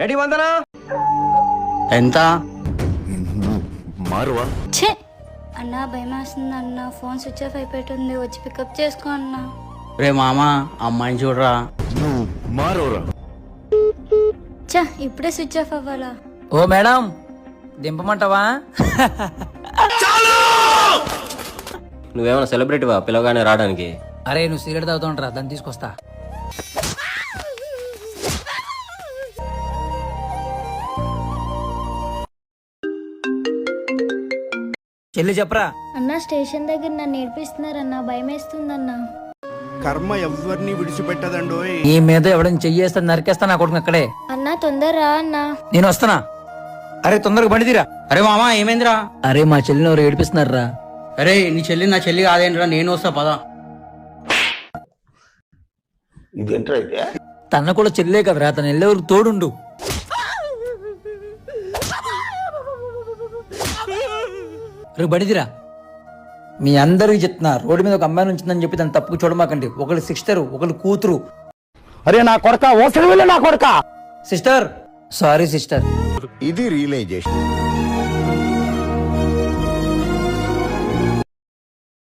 Ready వందనా ఎంత మారువా ఛే అన్నా భయమేస్తుంది అన్న, ఫోన్ స్విచ్ ఆఫ్ అయిపోతుంది, వచ్చి పికప్ చేసుకో అన్నా. రే మామ అమ్మాయిని చూడరా. నువ్వు మారువరా. ఛా ఇప్పుడే స్విచ్ ఆఫ్ అవ్వాలా? ఓ మేడం దింపమంటావా? నువ్వేమైనా సెలబ్రిటీవా పిలవగానే రావడానికి? అరే నువ్వు సిగరెట్ తాగుతూ ఉంటారా, దాన్ని తీసుకొస్తా. చెల్లి చెప్పరా. అన్న స్టేషన్ దగ్గర నన్ను ఏడిపిస్తున్నారన్నా, భయం వేస్తుందన్నా. కర్మ ఎవరిని విడిచిపెట్టదండోయ్. ఈ మీద ఎవడని చెయ్యేస్తా నరికేస్తా నా కొడుకు అక్కడే. అన్నా తొందర రా అన్నా. నేను వస్తానా. అరే తొందరగా బండి తీరా. అరే మామ ఏమైందిరా? అరే మా చెల్లిని ఎవరు ఏడిపిస్తున్నారా. అరే నీ చెల్లి నా చెల్లి కాదేంట్రా, నేను వస్తా పదా. ఇదేంట్రా అయితే? తన కూడా చెల్లే కదరా, తను వెళ్ళేవరకు తోడుండు. రే బండిదిరా. మీ అందరికి చెప్తున్నా, రోడ్డు మీద ఒక అమ్మాయి ఉంచిందని చెప్పి తను తప్పుకు చూడమాకండి. ఒకళ్ళు సిస్టర్ ఒకళ్ళు కూతురు. అరే నా కొడక ఓసరి వెళ్ళి నా కొడక. Sister sorry sister. ఇది రియలైజేషన్.